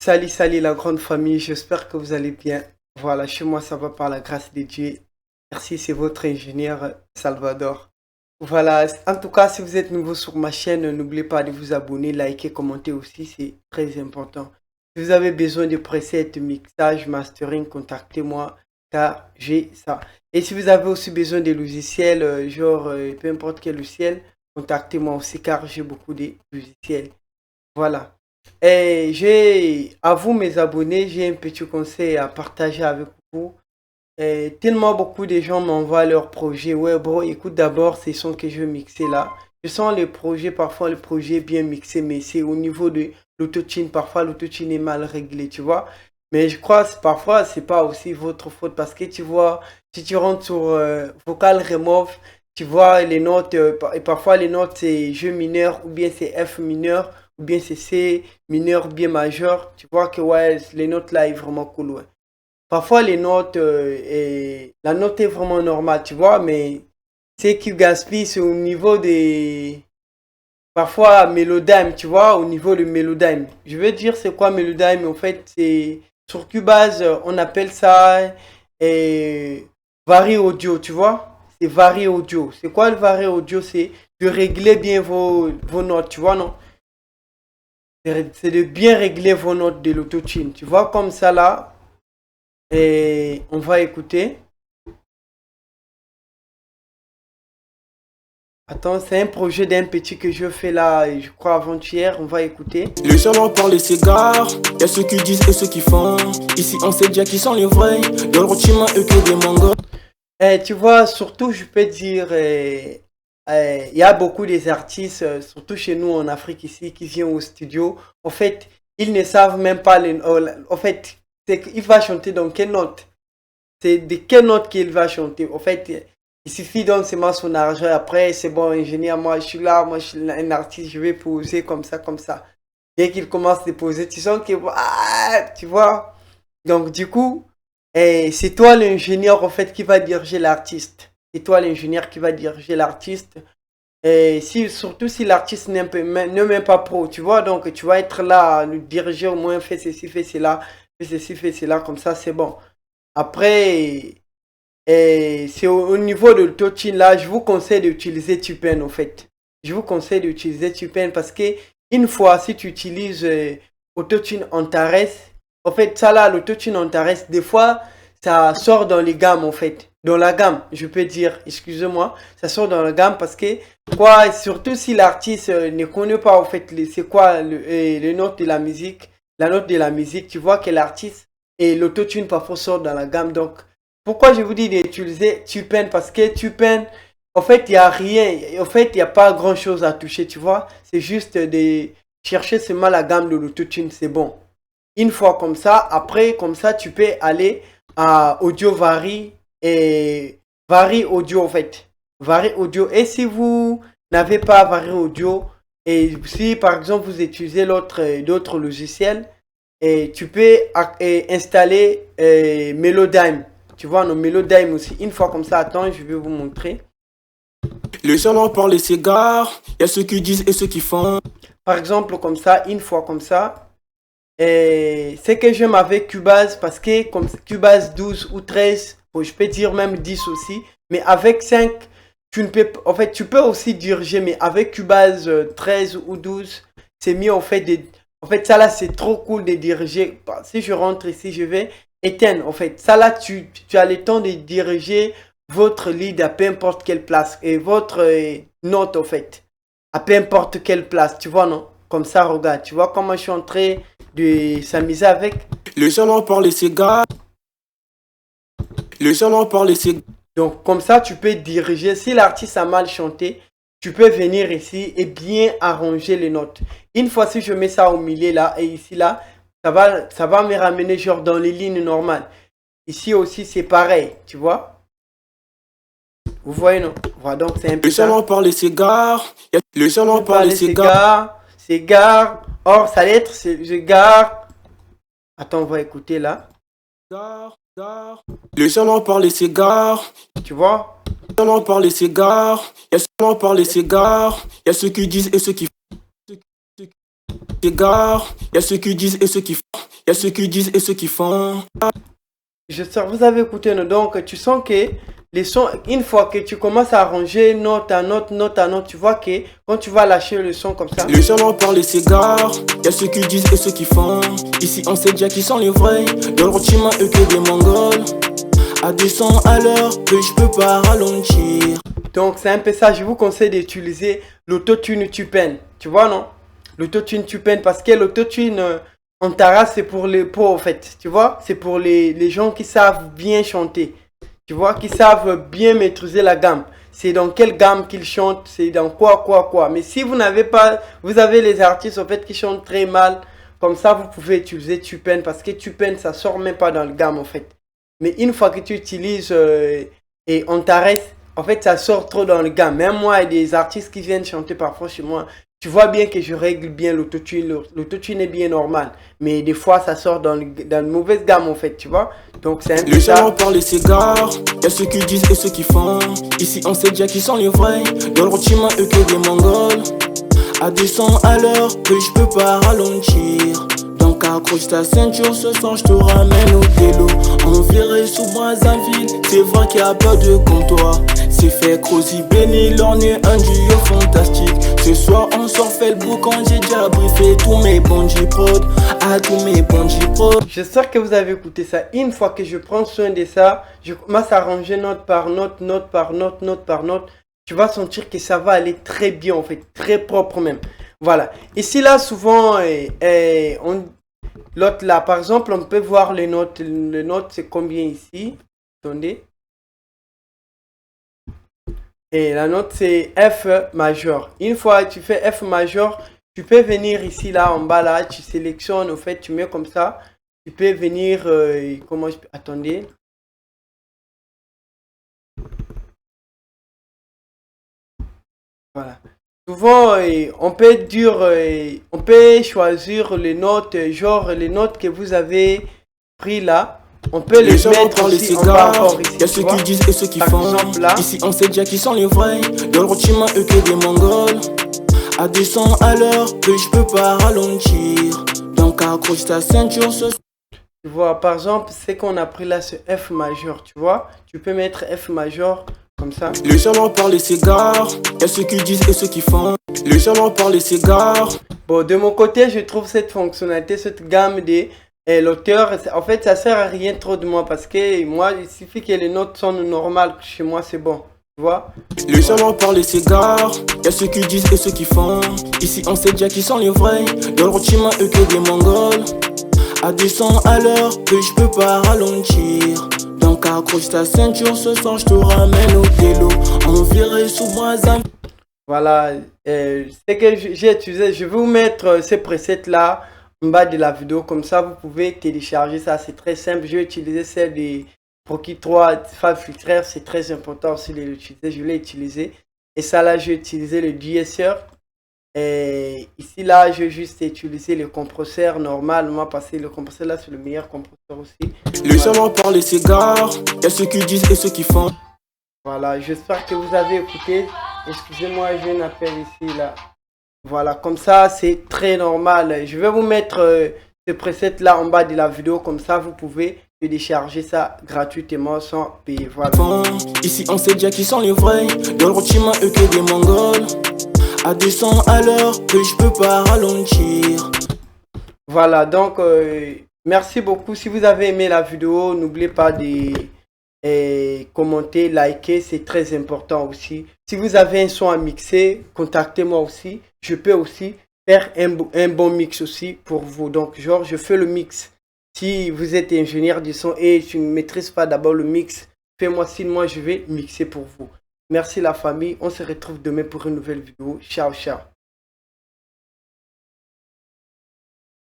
Salut, salut la grande famille, j'espère que vous allez bien. Voilà, chez moi ça va par la grâce de Dieu. Merci, c'est votre ingénieur Salvador. Voilà, en tout cas, si vous êtes nouveau sur ma chaîne, n'oubliez pas de vous abonner, liker, commenter aussi, c'est très important. Si vous avez besoin de presets, mixage, mastering, contactez-moi car j'ai ça. Et si vous avez aussi besoin de logiciels, peu importe quel logiciel, contactez-moi aussi car j'ai beaucoup de logiciels. Voilà. Et à vous mes abonnés, j'ai un petit conseil à partager avec vous. Tellement beaucoup de gens m'envoient leurs projets. Ouais, bro, écoute d'abord ces sons que je vais mixer là. Je sens les projets, parfois le projet est bien mixé, mais c'est au niveau de l'autotune. Parfois l'autotune est mal réglé, tu vois. Mais je crois que parfois c'est pas aussi votre faute parce que tu vois, si tu rentres sur Vocal Remove, tu vois les notes, et parfois les notes c'est G mineur ou bien c'est F mineur ou bien c'est C mineur bien majeur. Tu vois que ouais, les notes là est vraiment cool, ouais. Parfois, les notes, la note est vraiment normale, tu vois, mais ce qui gaspille, c'est au niveau des. Parfois, Melodyne, tu vois, au niveau de Melodyne. Je veux dire, c'est quoi Melodyne? En fait, c'est. Sur Cubase, on appelle ça Vari Audio, tu vois? C'est Vari Audio. C'est quoi le Vari Audio? C'est de régler bien vos notes, tu vois, non? C'est de bien régler vos notes de l'autotune. Tu vois, comme ça là, et on va écouter. Attends, c'est un projet d'un petit que je fais là, je crois avant-hier, on va écouter. Les gens en parlent et s'égarent, y'a ceux qui disent et ceux qui font. Ici on sait déjà qui sont les vrais, dans le rotiment eux que des mongols. Tu vois, surtout je peux dire, il y a beaucoup des artistes, surtout chez nous en Afrique ici, qui viennent au studio. En fait, ils ne savent même pas en fait, c'est qu'il va chanter dans quelle note. C'est de quelle note qu'il va chanter. En fait, il suffit donc seulement son argent. Après, c'est bon, ingénieur, moi je suis là, moi je suis un artiste, je vais poser comme ça, comme ça. Dès qu'il commence à poser, tu sens que, ah, tu vois. Donc du coup, c'est toi l'ingénieur en fait qui va diriger l'artiste. C'est toi l'ingénieur qui va diriger l'artiste. Et si, surtout si l'artiste n'est même pas pro, tu vois, donc tu vas être là, le diriger au moins, fais ceci, fais cela, fais ceci, fais cela, comme ça c'est bon. Après, c'est au niveau de l'autotune là, je vous conseille d'utiliser Tupen en fait. Je vous conseille d'utiliser Tupen parce que une fois si tu utilises autotune Antares, en fait ça là, l'autotune Antares, des fois ça sort dans les gammes en fait. Dans la gamme, je peux dire, excusez-moi, ça sort dans la gamme parce que quoi, surtout si l'artiste ne connaît pas en fait c'est quoi les notes de la musique, la note de la musique, tu vois que l'artiste et l'autotune parfois sort dans la gamme donc pourquoi je vous dis d'utiliser Tupen? Parce que Tupen, en fait, il n'y a rien. En fait, il n'y a pas grand chose à toucher, tu vois. C'est juste de chercher seulement la gamme de l'autotune, c'est bon. Une fois comme ça, après, comme ça, tu peux aller à Audio Vari et Vari Audio, en fait. Vari Audio. Et si vous n'avez pas Vari Audio, et si par exemple vous utilisez d'autres logiciels, et tu peux installer Melodyne. Tu vois, nos Melodyne aussi. Une fois comme ça, attends, je vais vous montrer. Les gens en parlent et s'égarent, y'a ceux qui disent et ceux qui font. Par exemple, comme ça, une fois comme ça. Et c'est que j'aime avec Cubase parce que comme Cubase 12 ou 13, bon, je peux dire même 10 aussi. Mais avec 5, tu ne peux, en fait, tu peux aussi diriger, mais avec Cubase 13 ou 12, c'est mieux en fait en fait, ça là, c'est trop cool de diriger. Si je rentre ici, je vais éteindre. En fait, ça là, tu as le temps de diriger votre lead à peu importe quelle place et votre note en fait à peu importe quelle place. Tu vois, non? Comme ça, regarde. Tu vois comment je suis en train de s'amuser avec. Les gens en parlent et s'égarent, les gens en parlent et s'égarent. Donc, comme ça, tu peux diriger. Si l'artiste a mal chanté, tu peux venir ici et bien arranger les notes. Une fois, si je mets ça au milieu là et ici là, ça va me ramener genre dans les lignes normales. Ici aussi, c'est pareil, tu vois. Vous voyez, non? Voilà, donc c'est un peu Les gens ça. en parlent et s'égarent, les gens en On parlent et parler s'égarent. c'est gare. Or, sa lettre, c'est je gare. Attends, on va écouter là. Les gens en parlent et s'égarent, Tu vois? les gens en parlent et s'égarent, y'a ceux qui en parlent et s'égarent, y'a ceux qui disent et ceux qui s'égarent, y'a ceux qui disent et ceux qui font. Y'a ceux qui disent et ceux qui font. Vous avez écouté, non? Donc tu sens que les sons, une fois que tu commences à arranger note à note, note à note, tu vois que quand tu vas lâcher le son comme ça. Les gens en parlent les cigares, y'a ceux qui disent et ceux qui font. Ici on sait déjà qui sont les vrais. Dans le rotiment eux que des mongols. À 200 à l'heure, que je peux pas ralentir. Donc c'est un peu ça, je vous conseille d'utiliser l'autotune Tupen. Tu vois, non? L'autotune Tupen, parce que l'autotune en Tara, c'est pour les pauvres en fait. Tu vois? C'est pour les gens qui savent bien chanter. Tu vois? Qui savent bien maîtriser la gamme. C'est dans quelle gamme qu'ils chantent, c'est dans quoi. Mais si vous n'avez pas, vous avez les artistes en fait qui chantent très mal, comme ça vous pouvez utiliser Tupen, parce que Tupen ça sort même pas dans le gamme en fait. Mais une fois que tu utilises et on t'arrête, en fait, ça sort trop dans le gamme. Même moi, il y a des artistes qui viennent chanter parfois chez moi. Tu vois bien que je règle bien l'autotune. L'autotune est bien normal. Mais des fois, ça sort dans une mauvaise gamme, en fait, tu vois. Donc, c'est un peu Les ça. gens parlent les cigares, y'a ceux qui disent et ceux qui font. Ici, on sait déjà qui sont les vrais. Dans le rotiment, eux que des mongols. À 200 à l'heure, que je peux pas ralentir. Donc accroche ta ceinture, ce soir je te ramène au télo. On virait sous Brazzaville, c'est vrai qu'il y a pas de comme toi. C'est fait Crozy béni, l'orné, un duo fantastique. Ce soir on sort fait le boucan, j'ai déjà briefé tous mes bungee prod. À tous mes bungee prod. J'espère que vous avez écouté ça. Une fois que je prends soin de ça, je commence à ranger note par note, note par note, note par note. Tu vas sentir que ça va aller très bien en fait, très propre même. Voilà. Ici là, souvent, l'autre là, par exemple, on peut voir les notes. Les notes, c'est combien ici? Attendez. Et la note, c'est F majeur. Une fois que tu fais F majeur, tu peux venir ici là, en bas là, tu sélectionnes, au fait, tu mets comme ça. Tu peux venir, comment je peux... Attendez. Voilà. Souvent, on peut dire, on peut choisir les notes, genre les notes que vous avez pris là. On peut les gens mettre parlent les aussi en bas cigares, encore ici. y'a ceux qui disent et ceux qui Par font. exemple, là. Ici on sait déjà qui sont les vrais. Dans le rotiment, eux que des mongols. À 200 à l'heure, que je peux pas ralentir. Donc accroche ta ceinture, ce Tu vois, par exemple, ce qu'on a pris là, c'est F majeur, tu vois. Tu peux mettre F majeur comme ça. Les gens parlent les cigares, y'a ceux qui disent et ceux qui font. Les gens parlent les cigares. Bon, de mon côté, je trouve cette fonctionnalité, cette gamme de l'auteur, en fait, ça sert à rien trop de moi parce que moi, il suffit que les notes sont normales chez moi, c'est bon. Tu vois? Les gens parlent les cigares, y'a ceux qui disent et ceux qui font. Ici on sait déjà qui sont les vrais. Dans le rotiment, eux que des mongols. À 200 à l'heure, que je peux pas ralentir. Donc accroche ta ceinture, ce soir je te ramène au télo. On virait sous Brazzaville. Voilà, c'est que j'ai utilisé, je vais vous mettre ces presets là en bas de la vidéo, comme ça vous pouvez télécharger ça, c'est très simple. J'ai utilisé celle des Proki 3 Fab Filter, c'est très important aussi de l'utiliser, je l'ai utilisé. Et ça là, j'ai utilisé le DSR. Et ici là, j'ai juste utilisé le compresseur normal, moi parce que le compresseur là c'est le meilleur compresseur aussi. Les gens parlent les cigares, y'a ceux qui disent et ceux qui font. Voilà, j'espère que vous avez écouté. Excusez-moi, j'ai un appel ici là. Voilà, comme ça c'est très normal. Je vais vous mettre ce preset là en bas de la vidéo, comme ça vous pouvez télécharger ça gratuitement sans payer. Voilà. Ici on sait déjà qui sont les vrais. Dans le rotiment, eux que des mongols. À 200 à l'heure, que je peux pas ralentir. Voilà, donc merci beaucoup. Si vous avez aimé la vidéo, n'oubliez pas de commenter, liker, c'est très important aussi. Si vous avez un son à mixer, contactez-moi aussi. Je peux aussi faire un bon mix aussi pour vous. Donc, genre, je fais le mix. Si vous êtes ingénieur du son et tu ne maîtrises pas d'abord le mix, fais-moi signe, moi je vais mixer pour vous. Merci la famille, on se retrouve demain pour une nouvelle vidéo. Ciao, ciao.